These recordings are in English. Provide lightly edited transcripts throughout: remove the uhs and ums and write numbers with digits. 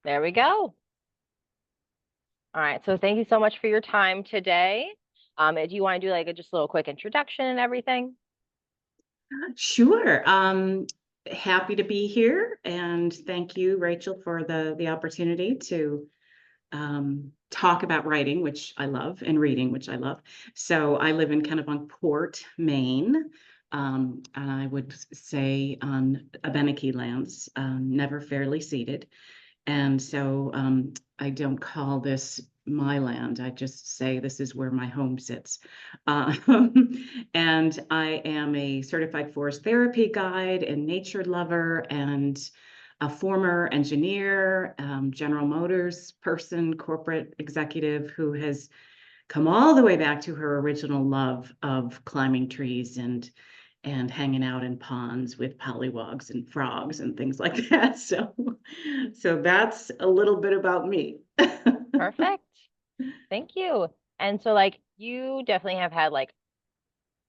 There we go. All right. So thank you so much for your time today. Do you want to do like just a little quick introduction and everything? Sure. Happy to be here, and thank you, Rachel, for the opportunity to talk about writing, which I love, and reading, which I love. So I live in Kennebunkport, Maine. And I would say on Abenaki lands, never fairly seated. And so I don't call this my land. I just say this is where my home sits. And I am a certified forest therapy guide and nature lover and a former engineer, General Motors person, corporate executive who has come all the way back to her original love of climbing trees and hanging out in ponds with pollywogs and frogs and things like that. So that's a little bit about me. Perfect. Thank you. And so like you definitely have had like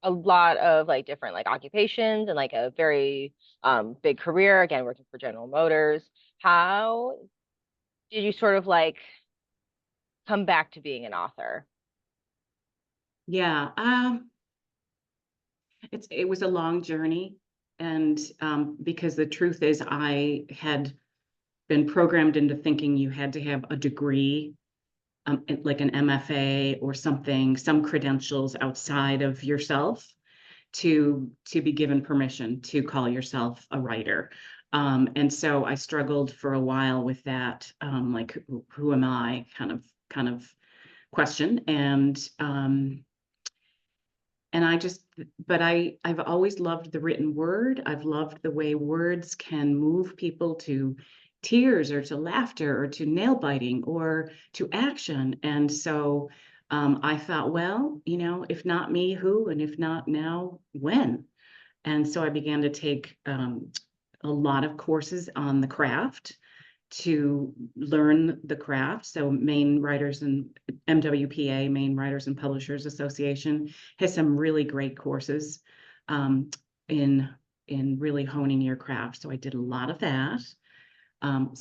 a lot of like different like occupations and like a very big career, again, working for General Motors. How did you sort of like come back to being an author? Yeah, it was a long journey, and because the truth is, I had been programmed into thinking you had to have a degree, like an MFA or something, some credentials outside of yourself to be given permission to call yourself a writer. And so I struggled for a while with that, like who am I kind of question. And I just, but I've always loved the written word. I've loved the way words can move people to tears or to laughter or to nail biting or to action. And so I thought, well, if not me, who? And if not now, when? And so I began to take a lot of courses on the craft to learn the craft. So Maine Writers and MWPA, Maine Writers and Publishers Association, has some really great courses um, in in really honing your craft. So I did a lot of that um,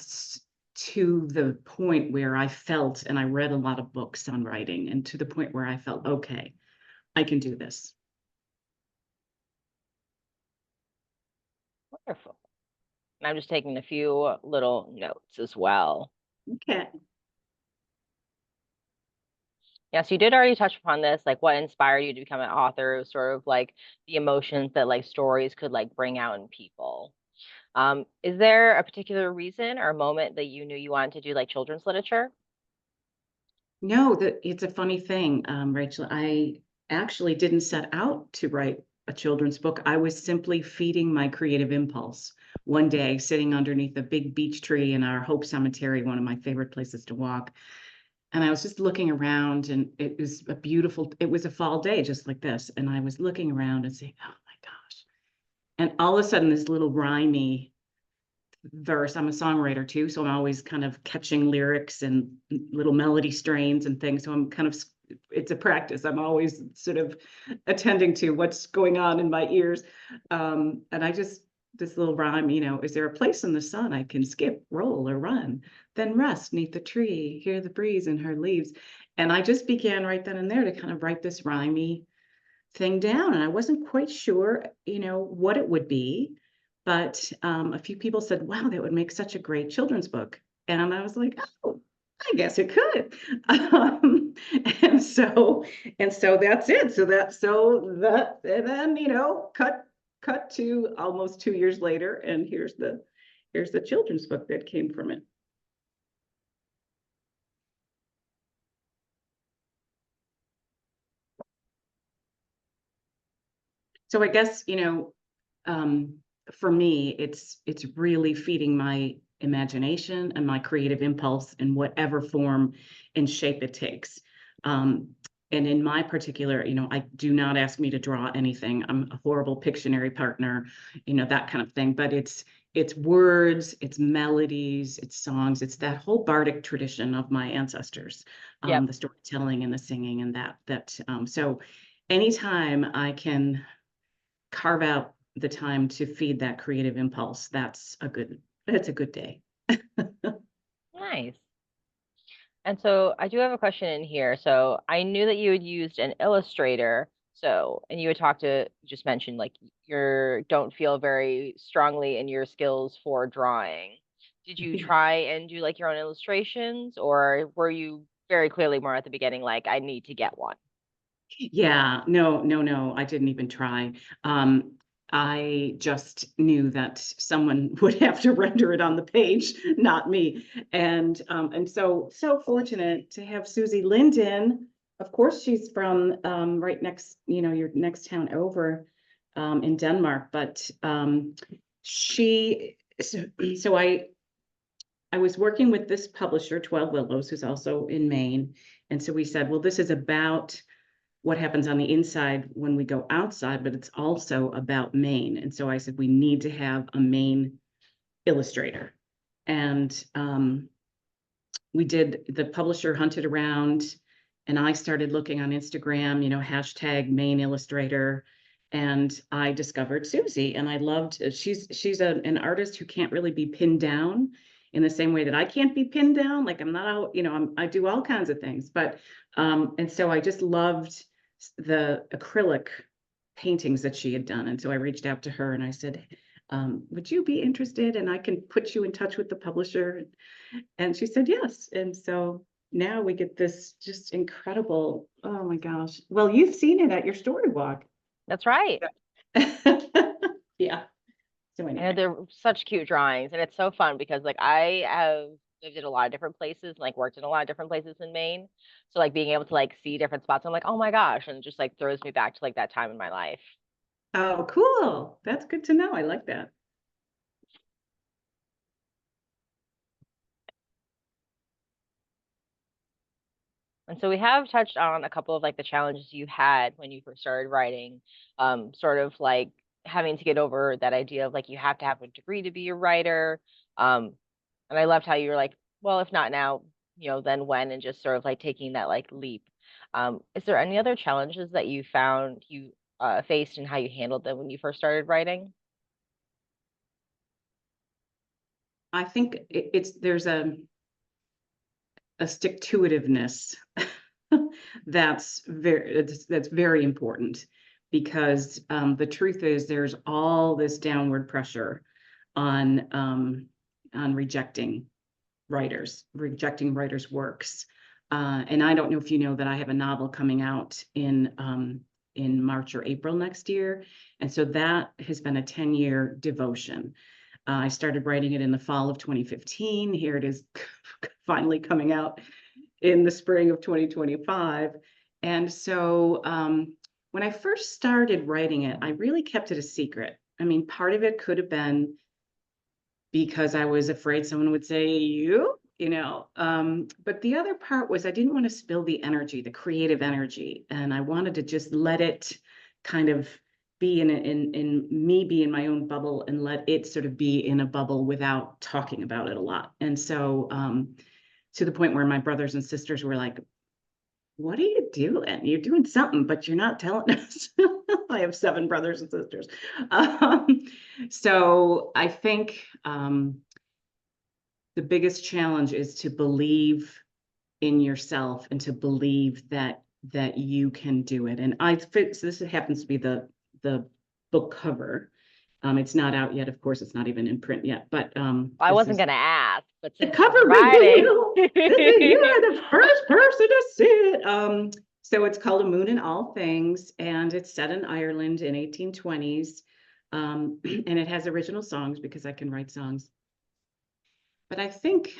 to the point where I felt, and I read a lot of books on writing, and to the point where I felt, okay, I can do this. Wonderful. And I'm just taking a few little notes as well. Okay. Yes, you did already touch upon this, like what inspired you to become an author, was sort of like the emotions that like stories could like bring out in people. Is there a particular reason or a moment that you knew you wanted to do like children's literature? No, that it's a funny thing, Rachel. I actually didn't set out to write a children's book. I was simply feeding my creative impulse one day, sitting underneath a big beech tree in our Hope Cemetery, one of my favorite places to walk. And I was just looking around, and it was a fall day just like this. And I was looking around and saying, oh my gosh. And all of a sudden, this little rhymey verse. I'm a songwriter too, so I'm always kind of catching lyrics and little melody strains and things. So I'm kind of it's a practice. I'm always sort of attending to what's going on in my ears. And I just this little rhyme, is there a place in the sun I can skip, roll, or run? Then rest neath the tree, hear the breeze in her leaves. And I just began right then and there to kind of write this rhymey thing down. And I wasn't quite sure, what it would be. But a few people said, wow, that would make such a great children's book. And I was like, oh, I guess it could. Um, and so and so that's it. And then, cut to almost 2 years later, and here's the children's book that came from it. So I guess, um, for me, it's really feeding my imagination and my creative impulse in whatever form and shape it takes. Um, and in my particular, I do not ask me to draw anything. I'm a horrible Pictionary partner, that kind of thing. But it's words, it's melodies, it's songs, it's that whole bardic tradition of my ancestors, Yep. the storytelling and the singing and so anytime I can carve out the time to feed that creative impulse, that's a good day. Nice. And so I do have a question in here. So I knew that you had used an illustrator. So, and you had talked to, just mentioned like you don't feel very strongly in your skills for drawing. Did you try and do like your own illustrations, or were you very clearly more at the beginning, like, I need to get one? Yeah, no, no, no, I didn't even try. Um, I just knew that someone would have to render it on the page, not me. And so fortunate to have Susie Linden. Of course, she's from right next, your next town over in Denmark, but she so, so I was working with this publisher, 12 Willows, who's also in Maine. And so we said, well, this is about what happens on the inside when we go outside, but it's also about Maine. And so I said, we need to have a Maine illustrator. And we did, the publisher hunted around and I started looking on Instagram, hashtag Maine illustrator. And I discovered Susie and I loved, she's an artist who can't really be pinned down in the same way that I can't be pinned down. Like I'm not out, I do all kinds of things, but, and so I just loved the acrylic paintings that she had done. And so I reached out to her and I said, would you be interested? And I can put you in touch with the publisher. And she said yes. And so now we get this just incredible, oh my gosh. Well, you've seen it at your story walk. That's right. Yeah. So I know anyway. they're such cute drawings, and it's so fun because like I have lived in a lot of different places, like worked in a lot of different places in Maine. So like being able to like see different spots, I'm like, oh my gosh, and it just like throws me back to like that time in my life. Oh, cool. That's good to know. I like that. And so we have touched on a couple of like the challenges you had when you first started writing, sort of like having to get over that idea of like you have to have a degree to be a writer. Um, and I loved how you were like, well, if not now, then when, and just sort of like taking that like leap. Is there any other challenges that you found you faced and how you handled them when you first started writing? I think there's a stick to itiveness that's very important because the truth is there's all this downward pressure on rejecting writers' works. And I don't know if you know that I have a novel coming out in March or April next year, and so that has been a 10-year devotion. I started writing it in the fall of 2015. Here it is finally coming out in the spring of 2025. And so when I first started writing it, I really kept it a secret. I mean, part of it could have been because I was afraid someone would say, but the other part was I didn't want to spill the energy, the creative energy. And I wanted to just let it kind of be in me be in my own bubble and let it sort of be in a bubble without talking about it a lot. And so to the point where my brothers and sisters were like, what are you doing? You're doing something, but you're not telling us. I have 7 brothers and sisters. Um, so I think the biggest challenge is to believe in yourself and to believe that you can do it. And so this happens to be the book cover. It's not out yet. Of course, it's not even in print yet, but I this wasn't is gonna ask, but the since you're cover writing, reveal. You are the first person to see it. So it's called A Moon in All Things, and it's set in Ireland in 1820s. And it has original songs because I can write songs. But I think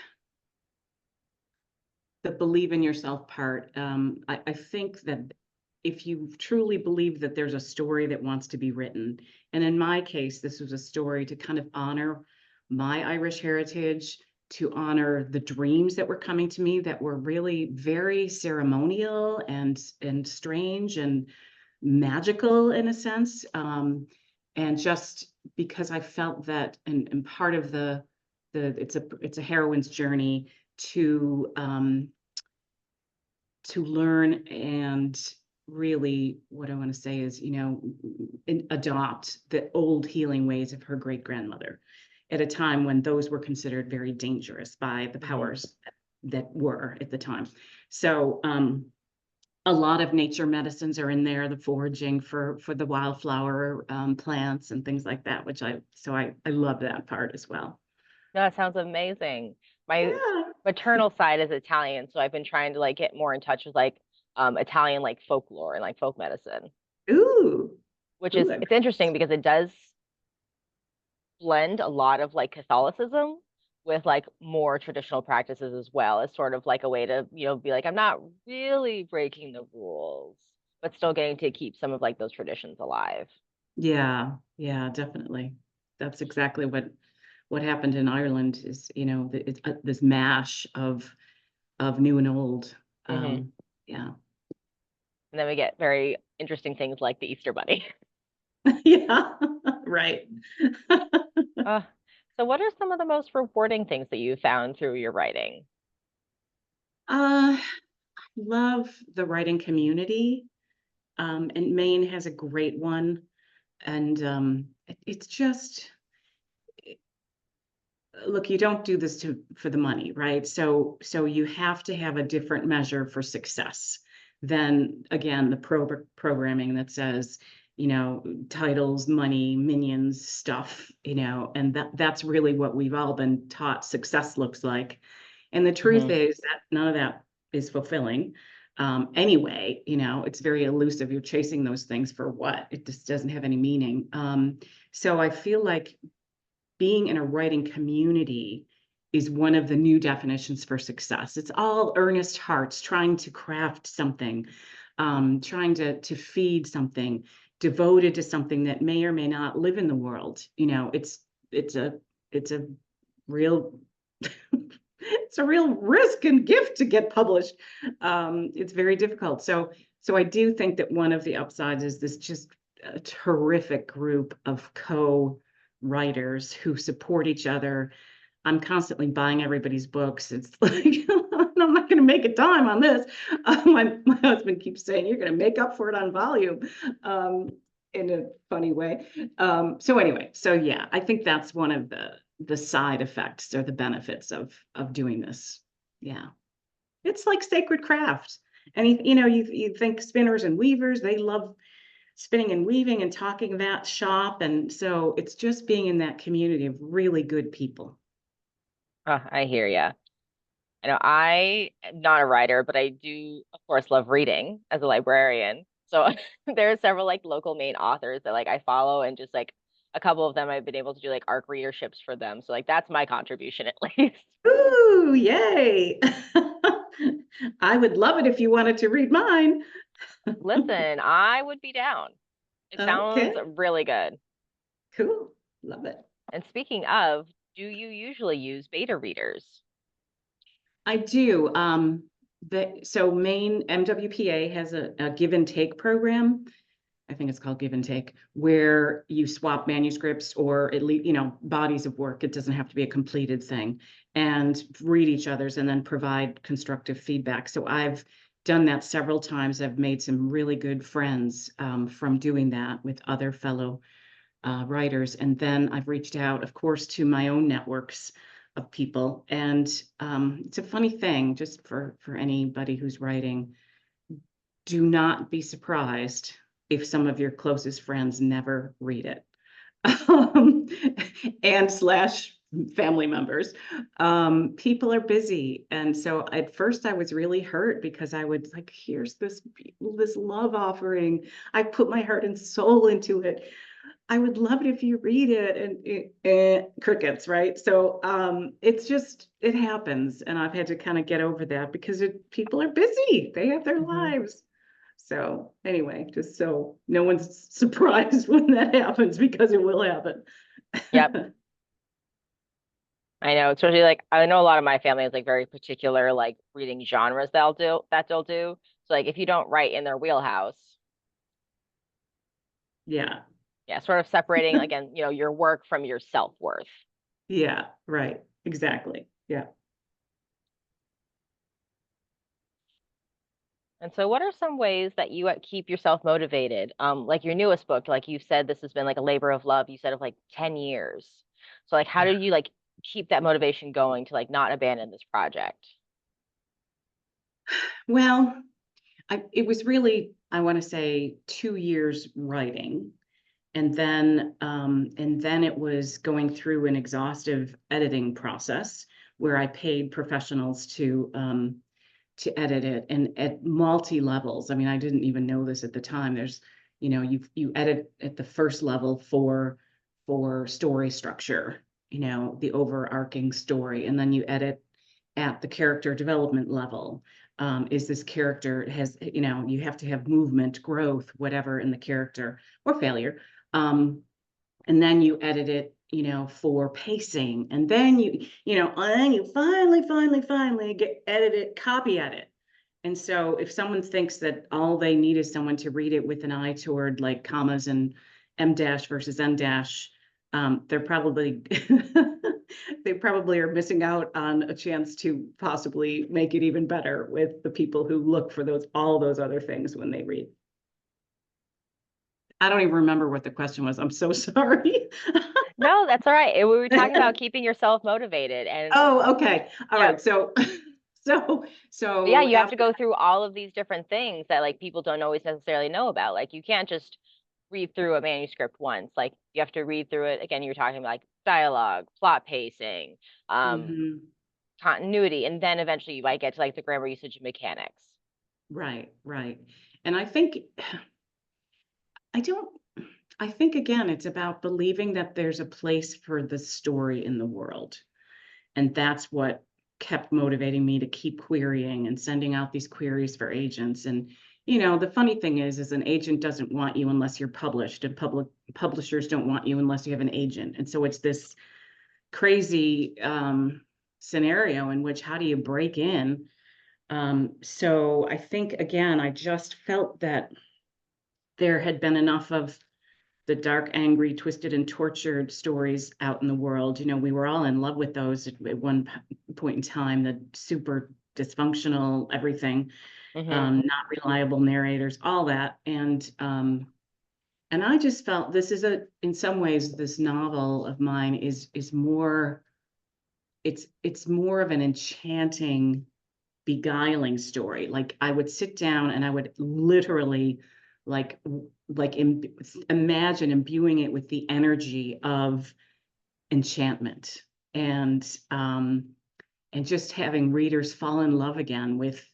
the believe in yourself part, I think that if you truly believe that there's a story that wants to be written, and in my case, this was a story to kind of honor my Irish heritage, to honor the dreams that were coming to me that were really very ceremonial and strange and magical in a sense. And just because I felt that, and part of it's a heroine's journey to learn and really what I want to say is, adopt the old healing ways of her great grandmother. at a time when those were considered very dangerous by the Hmm. powers that were at the time. So a lot of nature medicines are in there, the foraging for the wildflower plants and things like that, which I love that part as well. No, that sounds amazing. My Yeah. maternal side is Italian, so I've been trying to like get more in touch with like Italian like folklore and like folk medicine, Ooh. which Ooh, is that it's interesting because it does blend a lot of like Catholicism with like more traditional practices as well as sort of like a way to, be like, I'm not really breaking the rules, but still getting to keep some of like those traditions alive. Yeah, yeah, definitely. That's exactly what happened in Ireland is, it's this mash of new and old. Hmm. Yeah. And then we get very interesting things like the Easter Bunny. Yeah, right. Uh, so what are some of the most rewarding things that you found through your writing? Uh, love the writing community. And Maine has a great one. And it's just look, you don't do this for the money, right? So you have to have a different measure for success than again the programming that says, titles, money, minions, stuff, and that's really what we've all been taught success looks like. And the truth Hmm. is that none of that is fulfilling. Anyway, it's very elusive. You're chasing those things for what? It just doesn't have any meaning. So I feel like being in a writing community is one of the new definitions for success. It's all earnest hearts trying to craft something, trying to feed something, devoted to something that may or may not live in the world. It's a it's a real it's a real risk and gift to get published. It's very difficult. So I do think that one of the upsides is this just a terrific group of co-writers who support each other. I'm constantly buying everybody's books. It's like I'm not going to make a dime on this. My husband keeps saying you're going to make up for it on volume, um, in a funny way. So anyway, so yeah, I think that's one of the side effects or the benefits of doing this. Yeah, it's like sacred craft. And you think spinners and weavers, they love spinning and weaving and talking that shop, and so it's just being in that community of really good people. I hear ya. I know I am not a writer, but I do, of course, love reading as a librarian. So there are several like local Maine authors that like I follow, and just like a couple of them I've been able to do like ARC readerships for them. So like that's my contribution at least. Ooh, yay. I would love it if you wanted to read mine. Listen, I would be down. It sounds Okay, really good. cool. Love it. And speaking of, do you usually use beta readers? I do. So Maine MWPA has a give and take program. I think it's called Give and Take, where you swap manuscripts or at least, bodies of work. It doesn't have to be a completed thing, and read each other's and then provide constructive feedback. So I've done that several times. I've made some really good friends from doing that with other fellow writers. And then I've reached out, of course, to my own networks of people. And it's a funny thing, just for anybody who's writing, do not be surprised if some of your closest friends never read it. um, and slash family members. People are busy. And so at first I was really hurt because I would like, here's this love offering. I put my heart and soul into it. I would love it if you read it, and crickets, right? So it's just it happens, and I've had to kind of get over that because people are busy; they have their Hmm. lives. So anyway, just so no one's surprised when that happens because it will happen. Yep. I know, especially like I know a lot of my family is like very particular, like reading genres they'll do. So like if you don't write in their wheelhouse, Yeah, yeah, sort of separating again, your work from your self-worth. yeah, right, exactly. Yeah. And so what are some ways that you keep yourself motivated? Like your newest book, like you said, this has been like a labor of love, you said of like 10 years. So like, how Yeah. did you like keep that motivation going to like not abandon this project? Well, it was really, I want to say, 2 years writing. And then it was going through an exhaustive editing process where I paid professionals to edit it, and at multi levels. I mean, I didn't even know this at the time. There's, you edit at the first level for story structure, the overarching story, and then you edit at the character development level. Is this character has, you have to have movement, growth, whatever in the character, or failure. And then you edit it, for pacing, and then you finally get edit it, copy edit. And so if someone thinks that all they need is someone to read it with an eye toward like commas and M dash versus N dash, they're probably they probably are missing out on a chance to possibly make it even better with the people who look for all those other things when they read. I don't even remember what the question was. I'm so sorry. No, that's all right. We were talking about keeping yourself motivated, and Oh, okay. All yeah, right. So, yeah, so you have to after, go through all of these different things that like people don't always necessarily know about. Like you can't just read through a manuscript once. Like you have to read through it again. You were talking about like dialogue, plot pacing, um, Mhm. continuity, and then eventually you might get to like the grammar usage and mechanics. Right, right. And I don't, I think again, it's about believing that there's a place for the story in the world. And that's what kept motivating me to keep querying and sending out these queries for agents. And, the funny thing is an agent doesn't want you unless you're published, and publishers don't want you unless you have an agent. And so it's this crazy scenario in which, how do you break in? So I think, again, I just felt that there had been enough of the dark, angry, twisted, and tortured stories out in the world. We were all in love with those at one point in time, the super dysfunctional everything, Hmm. not reliable narrators, all that. And I just felt this is in some ways, this novel of mine is more, it's more of an enchanting, beguiling story. Like I would sit down and I would literally like imagine imbuing it with the energy of enchantment, and um and just having readers fall in love again with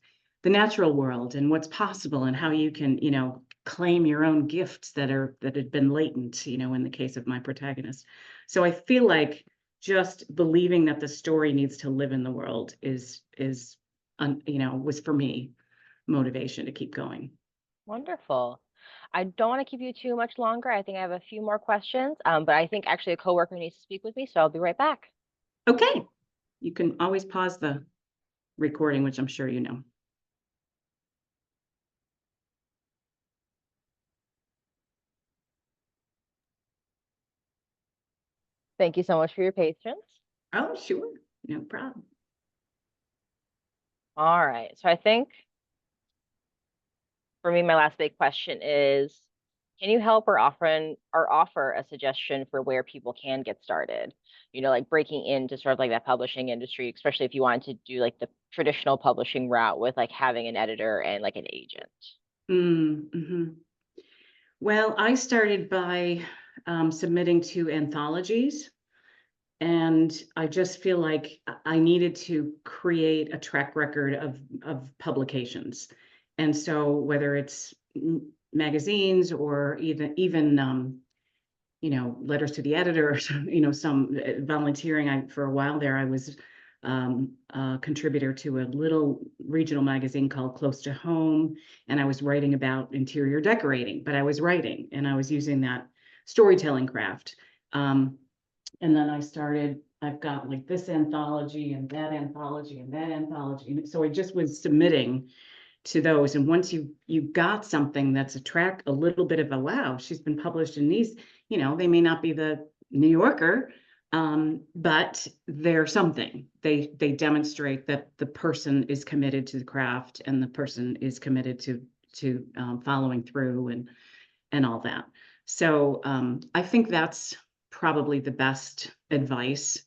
the natural world and what's possible, and how you can, claim your own gifts that had been latent, in the case of my protagonist. So I feel like just believing that the story needs to live in the world was for me motivation to keep going. Wonderful. I don't want to keep you too much longer. I think I have a few more questions, but I think actually a coworker needs to speak with me, so I'll be right back. Okay, you can always pause the recording, which I'm sure you know. Thank you so much for your patience. Oh, sure, no problem. All right. So I think for me, my last big question is, can you help or offer a suggestion for where people can get started? Like breaking into sort of like that publishing industry, especially if you wanted to do like the traditional publishing route with like having an editor and like an agent. Mm-hmm. Well, I started by submitting to anthologies, and I just feel like I needed to create a track record of publications. And so whether it's magazines, or even letters to the editor, or some volunteering. For a while there, I was a contributor to a little regional magazine called Close to Home, and I was writing about interior decorating, but I was writing and I was using that storytelling craft. Um, and then I've got like this anthology and that anthology and that anthology. And so I just was submitting to those. And once you got something that's a little bit of a wow, she's been published in these, they may not be the New Yorker, but they're something. They demonstrate that the person is committed to the craft, and the person is committed to following through and all that. So I think probably the best advice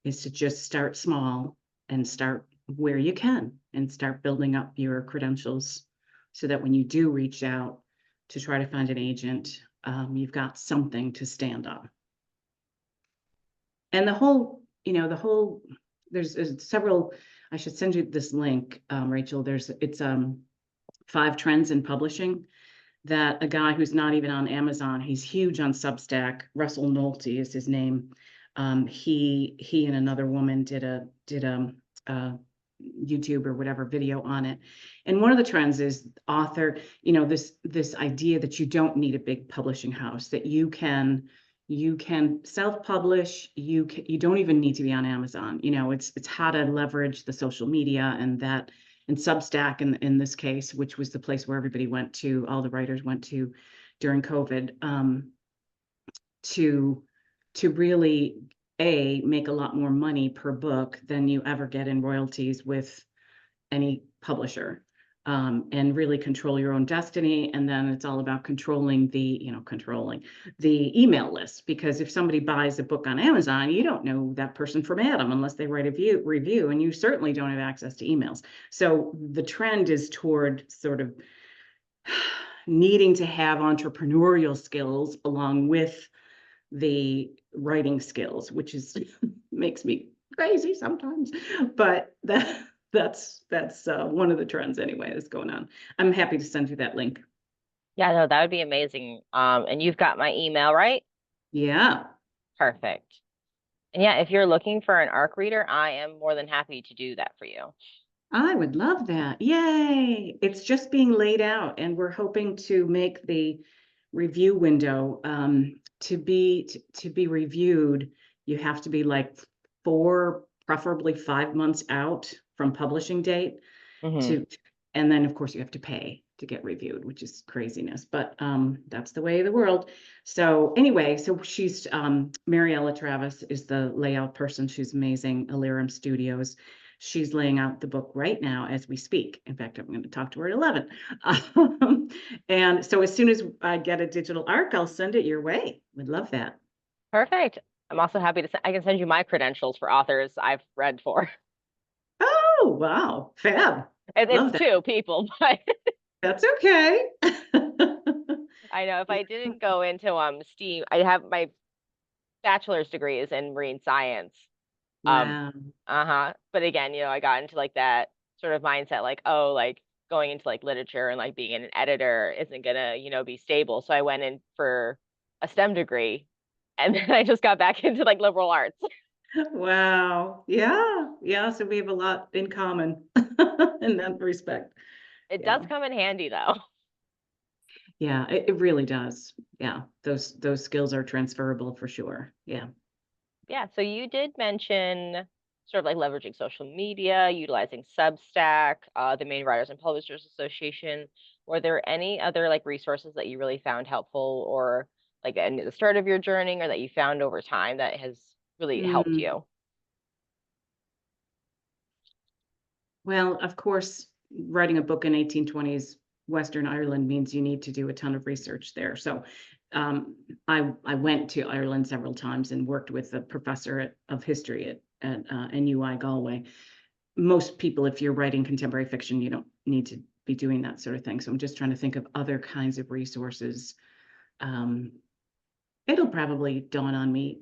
is to just start small and start where you can and start building up your credentials so that when you do reach out to try to find an agent, you've got something to stand on. And the whole, there's several, I should send you this link, Rachel. It's 5 trends in publishing that a guy who's not even on Amazon, he's huge on Substack. Russell Nolte is his name. He and another woman did a YouTube or whatever video on it. And one of the trends is author, this idea that you don't need a big publishing house, that you can self-publish. You don't even need to be on Amazon. It's how to leverage the social media and that, and Substack in this case, which was the place where everybody went to, all the writers went to during COVID, to really make a lot more money per book than you ever get in royalties with any publisher, and really control your own destiny. And then it's all about controlling the email list, because if somebody buys a book on Amazon, you don't know that person from Adam unless they write a review, and you certainly don't have access to emails. So the trend is toward sort of needing to have entrepreneurial skills along with the writing skills, which is makes me crazy sometimes, but that's one of the trends anyway that's going on. I'm happy to send you that link. Yeah, no, that would be amazing. And you've got my email, right? Yeah, Perfect. And yeah, if you're looking for an ARC reader, I am more than happy to do that for you. I would love that. Yay. It's just being laid out, and we're hoping to make the review window, to be reviewed. You have to be like 4, preferably 5 months out from publishing date Hmm. to, and then of course you have to pay to get reviewed, which is craziness, but that's the way of the world. So anyway, so she's Mariella Travis is the layout person. She's amazing. Alirum Studios. She's laying out the book right now as we speak. In fact, I'm going to talk to her at 11. And so as soon as I get a digital ARC, I'll send it your way. Would love that. Perfect. I'm also happy to I can send you my credentials for authors I've read for. Oh, wow. Fab. It's Love that. 2 people, but That's okay. I know if I didn't go into STEAM, I have my bachelor's degree is in marine science. Um, Wow. uh-huh. But again, I got into like that sort of mindset, like, oh, like going into like literature and like being an editor isn't gonna, be stable. So I went in for a STEM degree, and then I just got back into like liberal arts. Wow. Yeah. Yeah. So we have a lot in common in that respect. It does Yeah. come in handy though. Yeah. It really does. Yeah. Those skills are transferable for sure. Yeah. Yeah, so you did mention sort of like leveraging social media, utilizing Substack, the Main Writers and Publishers Association. Were there any other like resources that you really found helpful, or like at the start of your journey, or that you found over time that has really helped Mm. you? Well, of course, writing a book in 1820s Western Ireland means you need to do a ton of research there. So I went to Ireland several times and worked with a professor of history at NUI Galway. Most people, if you're writing contemporary fiction, you don't need to be doing that sort of thing. So I'm just trying to think of other kinds of resources. Um, It'll probably dawn on me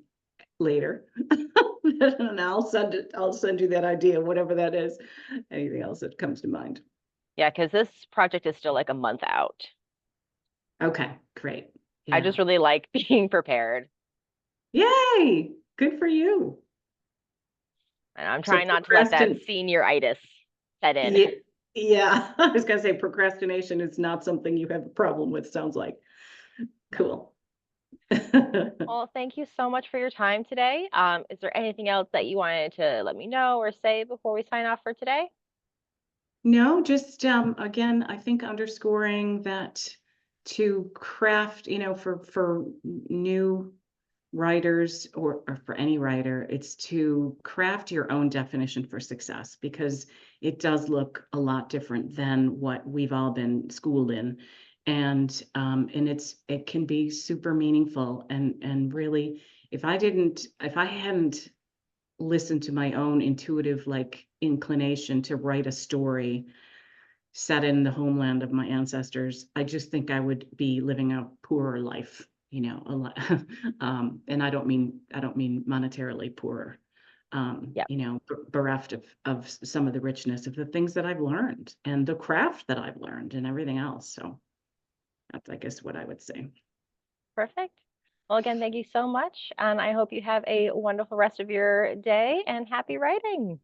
later. And I'll send you that idea, whatever that is. Anything else that comes to mind. Yeah, because this project is still like a month out. Okay, great. I Yeah. just really like being prepared, Yay! Good for you. and I'm So trying not to let that procrastin senioritis set in. yeah, yeah. I was gonna say procrastination is not something you have a problem with, sounds like. No. Cool. Well, thank you so much for your time today. Is there anything else that you wanted to let me know or say before we sign off for today? No, just again, I think underscoring that to craft, for new writers, or for any writer, it's to craft your own definition for success, because it does look a lot different than what we've all been schooled in. And it can be super meaningful, and really if I hadn't listened to my own intuitive like inclination to write a story set in the homeland of my ancestors, I just think I would be living a poorer life, you know, a lot. And I don't mean monetarily poorer, Yeah, you know, bereft of some of the richness of the things that I've learned and the craft that I've learned and everything else. So that's, I guess, what I would say. perfect. Well, again, thank you so much. And I hope you have a wonderful rest of your day and happy writing.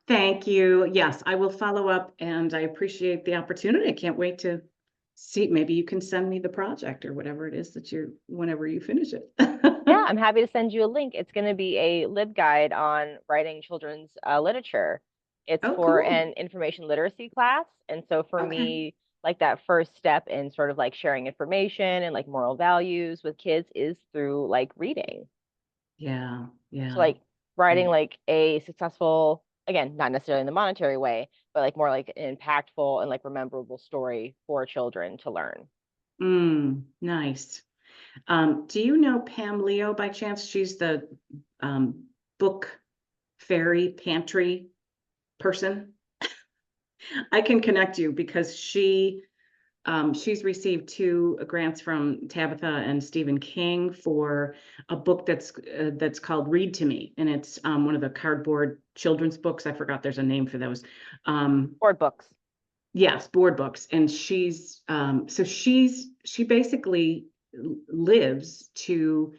Thank you. Yes, I will follow up and I appreciate the opportunity. I can't wait to see. Maybe you can send me the project or whatever it is that whenever you finish it. Yeah, I'm happy to send you a link. It's going to be a LibGuide on writing children's literature. It's Oh, for cool. an information literacy class. And so for Okay. me, like that first step in sort of like sharing information and like moral values with kids is through like reading. Yeah, So yeah. like writing Great. like a successful, again, not necessarily in the monetary way, but like more like an impactful and like rememberable story for children to learn. Nice. Do you know Pam Leo by chance? She's the um, book fairy pantry person. I can connect you because she's received two grants from Tabitha and Stephen King for a book that's called Read to Me, and it's one of the cardboard children's books. I forgot there's a name for those. Board books. Yes, board books, and she basically lives to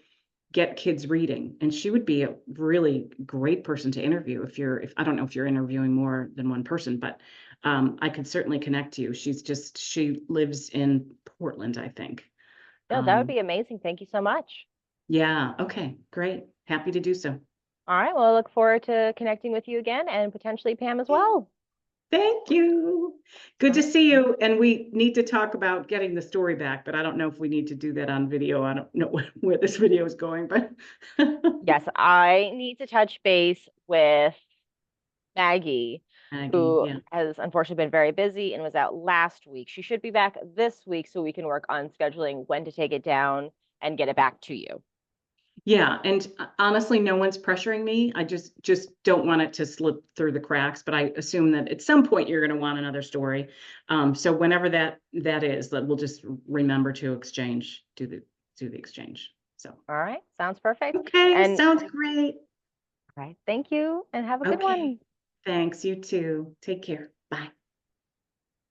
get kids reading, and she would be a really great person to interview if I don't know if you're interviewing more than one person, but I could certainly connect you. She lives in Portland, I think. No, that would Um, be amazing. Thank you so much. yeah, okay, great. Happy to do so. All right. Well, I look forward to connecting with you again and potentially Pam as well. Thank you. Good All to right. see you. And we need to talk about getting the story back, but I don't know if we need to do that on video. I don't know where this video is going, but Yes, I need to touch base with Maggie, Maggie, who yeah. has unfortunately been very busy and was out last week. She should be back this week so we can work on scheduling when to take it down and get it back to you. Yeah, and honestly, no one's pressuring me. I just don't want it to slip through the cracks, but I assume that at some point you're going to want another story. So whenever that is, that we'll just remember to do the exchange. So, All right. Sounds perfect. okay, And sounds great. all right, thank you and have a good Okay. one. Thanks, you too. Take care. Bye.